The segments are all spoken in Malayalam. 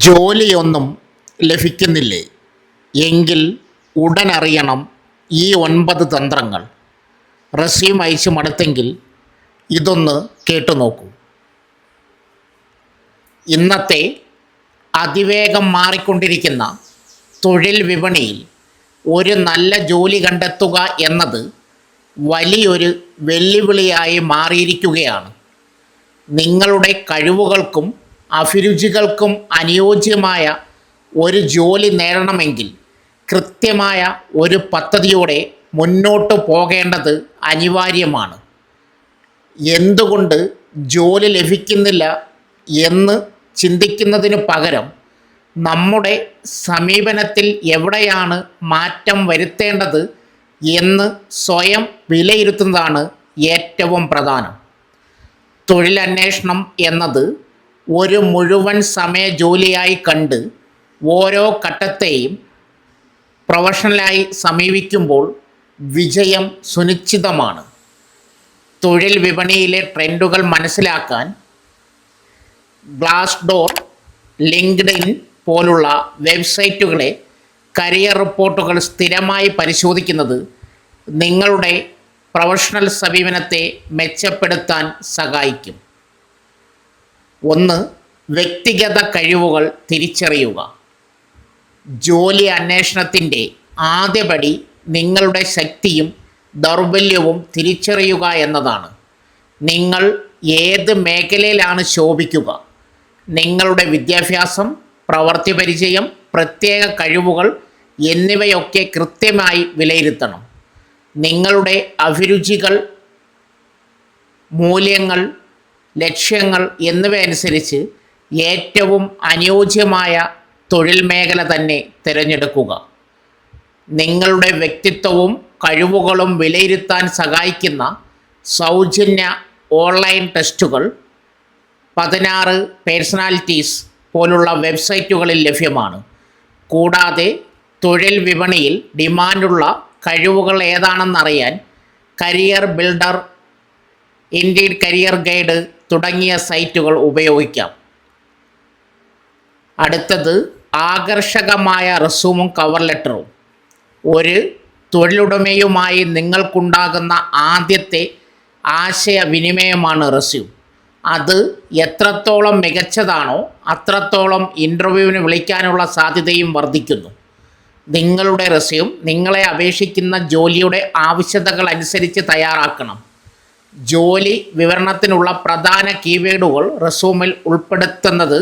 ജോലിയൊന്നും ലഭിക്കുന്നില്ലേ? എങ്കിൽ ഉടനറിയണം ഈ 9 തന്ത്രങ്ങൾ. റസ്യൂം അയച്ച് മടുത്തെങ്കിൽ ഇതൊന്ന് കേട്ടുനോക്കൂ. ഇന്നത്തെ അതിവേഗം മാറിക്കൊണ്ടിരിക്കുന്ന തൊഴിൽ വിപണിയിൽ ഒരു നല്ല ജോലി കണ്ടെത്തുക എന്നത് വലിയൊരു വെല്ലുവിളിയായി മാറിയിരിക്കുകയാണ്. നിങ്ങളുടെ കഴിവുകൾക്കും അഭിരുചികൾക്കും അനുയോജ്യമായ ഒരു ജോലി നേടണമെങ്കിൽ കൃത്യമായ ഒരു പദ്ധതിയോടെ മുന്നോട്ട് പോകേണ്ടത് അനിവാര്യമാണ്. എന്തുകൊണ്ട് ജോലി ലഭിക്കുന്നില്ല എന്ന് ചിന്തിക്കുന്നതിന് പകരം നമ്മുടെ സമീപനത്തിൽ എവിടെയാണ് മാറ്റം വരുത്തേണ്ടത് എന്ന് സ്വയം വിലയിരുത്തുന്നതാണ് ഏറ്റവും പ്രധാനം. തൊഴിലന്വേഷണം എന്നത് ഒരു മുഴുവൻ സമയ ജോലിയായി കണ്ട് ഓരോ ഘട്ടത്തെയും പ്രൊഫഷണലായി സമീപിക്കുമ്പോൾ വിജയം സുനിശ്ചിതമാണ്. തൊഴിൽ വിപണിയിലെ ട്രെൻഡുകൾ മനസ്സിലാക്കാൻ ഗ്ലാസ്ഡോർ, ലിങ്ക്ഡ്ഇൻ പോലുള്ള വെബ്സൈറ്റുകളെ കരിയർ റിപ്പോർട്ടുകൾ സ്ഥിരമായി പരിശോധിക്കുന്നത് നിങ്ങളുടെ പ്രൊഫഷണൽ സമീപനത്തെ മെച്ചപ്പെടുത്താൻ സഹായിക്കും. 1. വ്യക്തിഗത കഴിവുകൾ തിരിച്ചറിയുക. ജോലി അന്വേഷണത്തിൻ്റെ ആദ്യപടി നിങ്ങളുടെ ശക്തിയും ദൗർബല്യവും തിരിച്ചറിയുക എന്നതാണ്. നിങ്ങൾ ഏത് മേഖലയിലാണ് ശോഭിക്കുക? നിങ്ങളുടെ വിദ്യാഭ്യാസം, പ്രവൃത്തി പരിചയം, പ്രത്യേക കഴിവുകൾ എന്നിവയൊക്കെ കൃത്യമായി വിലയിരുത്തണം. നിങ്ങളുടെ അഭിരുചികൾ, മൂല്യങ്ങൾ, ലക്ഷ്യങ്ങൾ എന്നിവയനുസരിച്ച് ഏറ്റവും അനുയോജ്യമായ തൊഴിൽ മേഖല തന്നെ തിരഞ്ഞെടുക്കുക. നിങ്ങളുടെ വ്യക്തിത്വവും കഴിവുകളും വിലയിരുത്താൻ സഹായിക്കുന്ന സൗജന്യ ഓൺലൈൻ ടെസ്റ്റുകൾ 16 പേഴ്സണാലിറ്റീസ് പോലുള്ള വെബ്സൈറ്റുകളിൽ ലഭ്യമാണ്. കൂടാതെ തൊഴിൽ വിപണിയിൽ ഡിമാൻഡുള്ള കഴിവുകൾ ഏതാണെന്നറിയാൻ career builder, Indeed career guide തുടങ്ങിയ സൈറ്റുകൾ ഉപയോഗിക്കാം. അടുത്തത് ആകർഷകമായ റെസ്യൂമും കവർ ലെറ്ററും. ഒരു തൊഴിലുടമയുമായി നിങ്ങൾക്കുണ്ടാകുന്ന ആദ്യത്തെ ആശയവിനിമയമാണ് റെസ്യൂം. അത് എത്രത്തോളം മികച്ചതാണോ അത്രത്തോളം ഇൻ്റർവ്യൂവിന് വിളിക്കാനുള്ള സാധ്യതയും വർദ്ധിക്കുന്നു. നിങ്ങളുടെ റെസ്യൂം നിങ്ങളെ അപേക്ഷിക്കുന്ന ജോലിയുടെ ആവശ്യകതകൾ അനുസരിച്ച് തയ്യാറാക്കണം. ജോലി വിവരണത്തിനുള്ള പ്രധാന കീവേഡുകൾ റെസ്യൂമിൽ ഉൾപ്പെടുത്തുന്നത്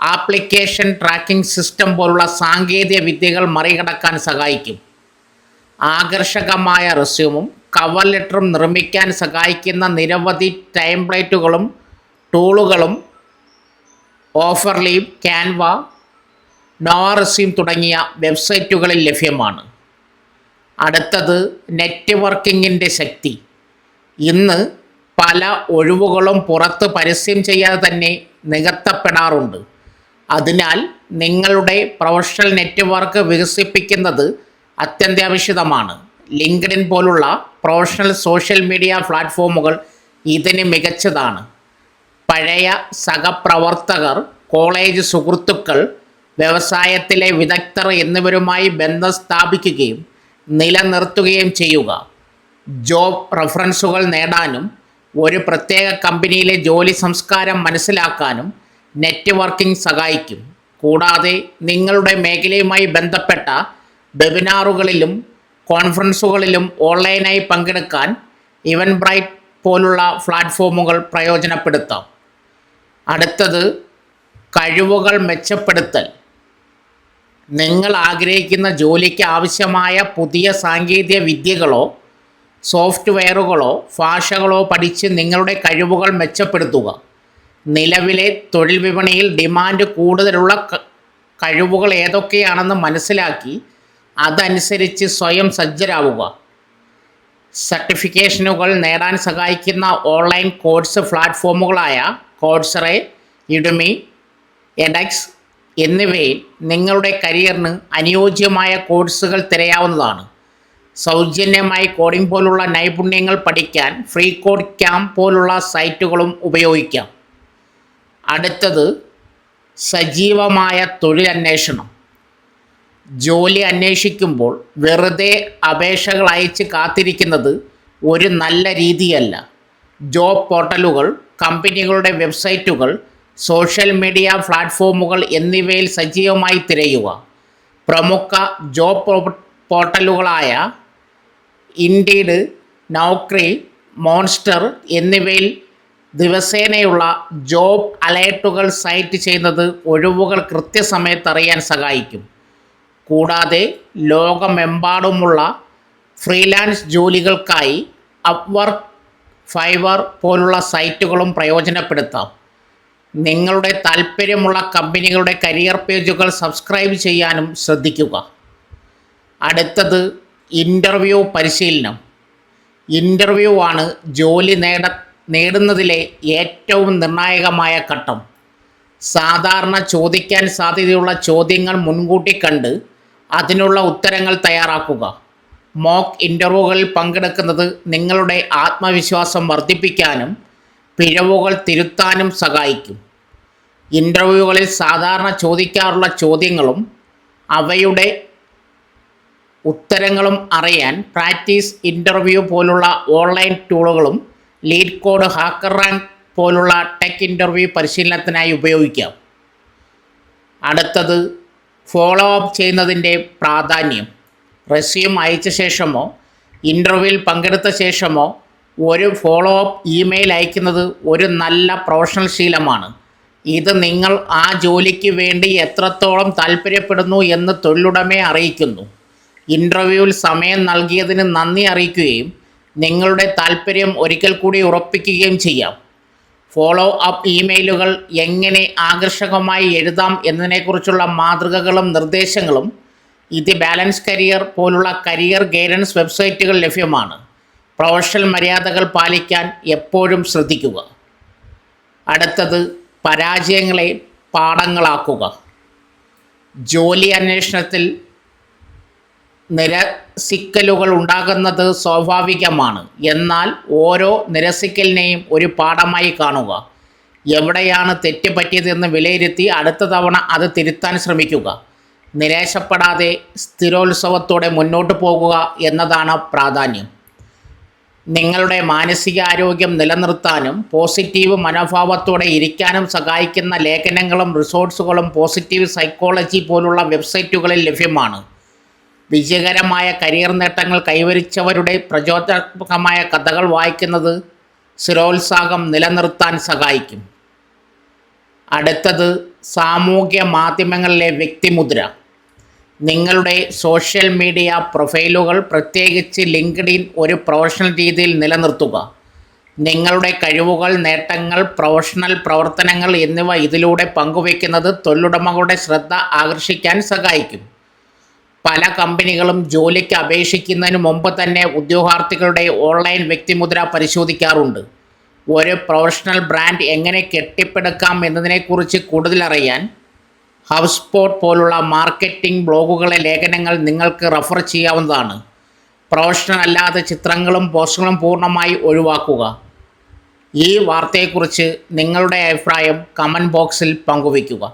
ആപ്ലിക്കേഷൻ ട്രാക്കിംഗ് സിസ്റ്റം പോലുള്ള സാങ്കേതിക വിദ്യകൾ മറികടക്കാൻ സഹായിക്കും. ആകർഷകമായ റെസ്യൂമും കവർ ലെറ്ററും നിർമ്മിക്കാൻ സഹായിക്കുന്ന നിരവധി ടെംപ്ലേറ്റുകളും ടൂളുകളും ഓഫർലീവ്, ക്യാൻവ, നോവ റെസ്യൂം തുടങ്ങിയ വെബ്സൈറ്റുകളിൽ ലഭ്യമാണ്. അടുത്തത് നെറ്റ്വർക്കിങ്ങിൻ്റെ ശക്തി. ഇന്ന് പല ഒഴിവുകളും പുറത്ത് പരസ്യം ചെയ്യാതെ തന്നെ നികത്തപ്പെടാറുണ്ട്. അതിനാൽ നിങ്ങളുടെ പ്രൊഫഷണൽ നെറ്റ്വർക്ക് വികസിപ്പിക്കുന്നത് അത്യന്താപേക്ഷിതമാണ്. ലിങ്ക്ഡ്ഇൻ പോലുള്ള പ്രൊഫഷണൽ സോഷ്യൽ മീഡിയ പ്ലാറ്റ്ഫോമുകൾ ഇതിന് മികച്ചതാണ്. പഴയ സഹപ്രവർത്തകർ, കോളേജ് സുഹൃത്തുക്കൾ, വ്യവസായത്തിലെ വിദഗ്ധർ എന്നിവരുമായി ബന്ധം സ്ഥാപിക്കുകയും നിലനിർത്തുകയും ചെയ്യുക. ജോബ് റഫറൻസുകൾ നേടാനും ഒരു പ്രത്യേക കമ്പനിയിലെ ജോലി സംസ്കാരം മനസ്സിലാക്കാനും നെറ്റ്വർക്കിംഗ് സഹായിക്കും. കൂടാതെ നിങ്ങളുടെ മേഖലയുമായി ബന്ധപ്പെട്ട വെബിനാറുകളിലും കോൺഫറൻസുകളിലും ഓൺലൈനായി പങ്കെടുക്കാൻ ഇവൻബ്രൈറ്റ് പോലുള്ള പ്ലാറ്റ്ഫോമുകൾ പ്രയോജനപ്പെടുത്താം. അടുത്തത് കഴിവുകൾ മെച്ചപ്പെടുത്തൽ. നിങ്ങൾ ആഗ്രഹിക്കുന്ന ജോലിക്ക് ആവശ്യമായ പുതിയ സാങ്കേതിക വിദ്യകളോ സോഫ്റ്റ്വെയറുകളോ ഭാഷകളോ പഠിച്ച് നിങ്ങളുടെ കഴിവുകൾ മെച്ചപ്പെടുത്തുക. നിലവിലെ തൊഴിൽ വിപണിയിൽ ഡിമാൻഡ് കൂടുതലുള്ള കഴിവുകൾ ഏതൊക്കെയാണെന്ന് മനസ്സിലാക്കി അതനുസരിച്ച് സ്വയം സജ്ജരാവുക. സർട്ടിഫിക്കേഷനുകൾ നേടാൻ സഹായിക്കുന്ന ഓൺലൈൻ കോഴ്സ് പ്ലാറ്റ്ഫോമുകളായ കോഴ്സെറ, യുഡെമി, എഡെക്സ് എന്നിവയിൽ നിങ്ങളുടെ കരിയറിന് അനുയോജ്യമായ കോഴ്സുകൾ തിരയാവുന്നതാണ്. സൗജന്യമായി കോഡിംഗ് പോലുള്ള നൈപുണ്യങ്ങൾ പഠിക്കാൻ ഫ്രീ കോഡ് ക്യാമ്പ് പോലുള്ള സൈറ്റുകളും ഉപയോഗിക്കാം. അടുത്തത് സജീവമായ തൊഴിലന്വേഷണം. ജോലി അന്വേഷിക്കുമ്പോൾ വെറുതെ അപേക്ഷകൾ അയച്ച് കാത്തിരിക്കുന്നത് ഒരു നല്ല രീതിയല്ല. ജോബ് പോർട്ടലുകൾ, കമ്പനികളുടെ വെബ്സൈറ്റുകൾ, സോഷ്യൽ മീഡിയ പ്ലാറ്റ്ഫോമുകൾ എന്നിവയിൽ സജീവമായി തിരയുക. പ്രമുഖ ജോബ് പോർട്ടലുകളായ ഇൻഡീഡ്, നൗക്രി, മോൺസ്റ്റർ എന്നിവയിൽ ദിവസേനയുള്ള ജോബ് അലേർട്ടുകൾ സൈറ്റ് ചെയ്യുന്നത് ഒഴിവുകൾ കൃത്യസമയത്ത് അറിയാൻ സഹായിക്കും. കൂടാതെ ലോകമെമ്പാടുമുള്ള ഫ്രീലാൻസ് ജോലികൾക്കായി അപ്വർക്ക്, ഫൈവർ പോലുള്ള സൈറ്റുകളും പ്രയോജനപ്പെടുത്താം. നിങ്ങളുടെ താൽപ്പര്യമുള്ള കമ്പനികളുടെ കരിയർ പേജുകൾ സബ്സ്ക്രൈബ് ചെയ്യാനും ശ്രദ്ധിക്കുക. അടുത്തത് ഇൻ്റർവ്യൂ പരിശീലനം. ഇൻ്റർവ്യൂ ആണ് ജോലി നേടുന്നതിലെ ഏറ്റവും നിർണായകമായ ഘട്ടം. സാധാരണ ചോദിക്കാൻ സാധ്യതയുള്ള ചോദ്യങ്ങൾ മുൻകൂട്ടി കണ്ട് അതിനുള്ള ഉത്തരങ്ങൾ തയ്യാറാക്കുക. മോക്ക് ഇൻ്റർവ്യൂകളിൽ പങ്കെടുക്കുന്നത് നിങ്ങളുടെ ആത്മവിശ്വാസം വർദ്ധിപ്പിക്കാനും പിഴവുകൾ തിരുത്താനും സഹായിക്കും. ഇൻ്റർവ്യൂകളിൽ സാധാരണ ചോദിക്കാറുള്ള ചോദ്യങ്ങളും അവയുടെ ഉത്തരങ്ങളും അറിയാൻ പ്രാക്ടീസ് ഇൻ്റർവ്യൂ പോലുള്ള ഓൺലൈൻ ടൂളുകളും ലീഡ് കോഡ്, ഹാക്കർ റാങ്ക് പോലുള്ള ടെക് ഇൻ്റർവ്യൂ പരിശീലനത്തിനായി ഉപയോഗിക്കാം. അടുത്തത് ഫോളോ അപ്പ് ചെയ്യുന്നതിൻ്റെ പ്രാധാന്യം. റെസ്യൂം അയച്ച ശേഷമോ ഇൻ്റർവ്യൂവിൽ പങ്കെടുത്ത ശേഷമോ ഒരു ഫോളോ അപ്പ് ഇമെയിൽ അയക്കുന്നത് ഒരു നല്ല പ്രൊഫഷണൽ ശീലമാണ്. ഇത് നിങ്ങൾ ആ ജോലിക്ക് വേണ്ടി എത്രത്തോളം താൽപ്പര്യപ്പെടുന്നു എന്ന് തൊഴിലുടമയെ അറിയിക്കുന്നു. ഇൻ്റർവ്യൂവിൽ സമയം നൽകിയതിന് നന്ദി അറിയിക്കുകയും നിങ്ങളുടെ താൽപ്പര്യം ഒരിക്കൽ കൂടി ഉറപ്പിക്കുകയും ചെയ്യാം. ഫോളോ അപ്പ് ഇമെയിലുകൾ എങ്ങനെ ആകർഷകമായി എഴുതാം എന്നതിനെക്കുറിച്ചുള്ള മാതൃകകളും നിർദ്ദേശങ്ങളും ദി ബാലൻസ് കരിയർ പോലുള്ള കരിയർ ഗൈഡൻസ് വെബ്സൈറ്റുകൾ ലഭ്യമാണ്. പ്രൊഫഷണൽ മര്യാദകൾ പാലിക്കാൻ എപ്പോഴും ശ്രദ്ധിക്കുക. അടുത്തത് പരാജയങ്ങളെ പാഠങ്ങളാക്കുക. ജോലി അന്വേഷണത്തിൽ നിരസിക്കലുകൾ ഉണ്ടാകുന്നത് സ്വാഭാവികമാണ്. എന്നാൽ ഓരോ നിരസിക്കലിനെയും ഒരു പാഠമായി കാണുക. എവിടെയാണ് തെറ്റ് പറ്റിയതെന്ന് വിലയിരുത്തി അടുത്ത തവണ അത് തിരുത്താൻ ശ്രമിക്കുക. നിരാശപ്പെടാതെ സ്ഥിരോത്സവത്തോടെ മുന്നോട്ട് പോകുക എന്നതാണ് പ്രാധാന്യം. നിങ്ങളുടെ മാനസികാരോഗ്യം നിലനിർത്താനും പോസിറ്റീവ് മനോഭാവത്തോടെ ഇരിക്കാനും സഹായിക്കുന്ന ലേഖനങ്ങളും റിസോഴ്സുകളും പോസിറ്റീവ് സൈക്കോളജി പോലുള്ള വെബ്സൈറ്റുകളിൽ ലഭ്യമാണ്. വിജയകരമായ കരിയർ നേട്ടങ്ങൾ കൈവരിച്ചവരുടെ പ്രചോദനാത്മകമായ കഥകൾ വായിക്കുന്നത് സ്ഥിരോത്സാഹം നിലനിർത്താൻ സഹായിക്കും. അടുത്തത് സാമൂഹ്യ മാധ്യമങ്ങളിലെ വ്യക്തിമുദ്ര. നിങ്ങളുടെ സോഷ്യൽ മീഡിയ പ്രൊഫൈലുകൾ, പ്രത്യേകിച്ച് ലിങ്ക്ഡ്ഇൻ, ഒരു പ്രൊഫഷണൽ രീതിയിൽ നിലനിർത്തുക. നിങ്ങളുടെ കഴിവുകൾ, നേട്ടങ്ങൾ, പ്രൊഫഷണൽ പ്രവർത്തനങ്ങൾ എന്നിവ ഇതിലൂടെ പങ്കുവയ്ക്കുന്നത് തൊഴിലുടമകളുടെ ശ്രദ്ധ ആകർഷിക്കാൻ സഹായിക്കും. പല കമ്പനികളും ജോലിക്ക് അപേക്ഷിക്കുന്നതിന് മുമ്പ് തന്നെ ഉദ്യോഗാർത്ഥികളുടെ ഓൺലൈൻ വ്യക്തിമുദ്ര പരിശോധിക്കാറുണ്ട്. ഒരു പ്രൊഫഷണൽ ബ്രാൻഡ് എങ്ങനെ കെട്ടിപ്പടുക്കാം എന്നതിനെക്കുറിച്ച് കൂടുതലറിയാൻ ഹബ്സ്പോട്ട് പോലുള്ള മാർക്കറ്റിംഗ് ബ്ലോഗുകളിലെ ലേഖനങ്ങൾ നിങ്ങൾക്ക് റെഫർ ചെയ്യാവുന്നതാണ്. പ്രൊഫഷണൽ അല്ലാത്ത ചിത്രങ്ങളും പോസ്റ്റുകളും പൂർണ്ണമായി ഒഴിവാക്കുക. ഈ വാർത്തയെക്കുറിച്ച് നിങ്ങളുടെ അഭിപ്രായം കമൻറ്റ് ബോക്സിൽ പങ്കുവയ്ക്കുക.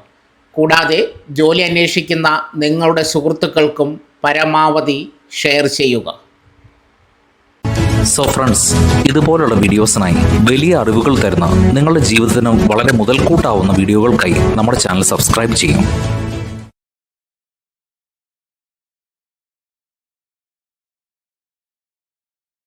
കൂടാതെ ജോലി അന്വേഷിക്കുന്ന നിങ്ങളുടെ സുഹൃത്തുക്കൾക്കും പരമാവധി ഷെയർ ചെയ്യുക. സോ ഫ്രണ്ട്സ്, ഇതുപോലുള്ള വീഡിയോസിനായി വലിയ അറിവുകൾ തരുന്ന നിങ്ങളുടെ ജീവിതത്തിനും വളരെ മുതൽക്കൂട്ടാവുന്ന വീഡിയോകൾക്കായി നമ്മുടെ ചാനൽ സബ്സ്ക്രൈബ് ചെയ്യും.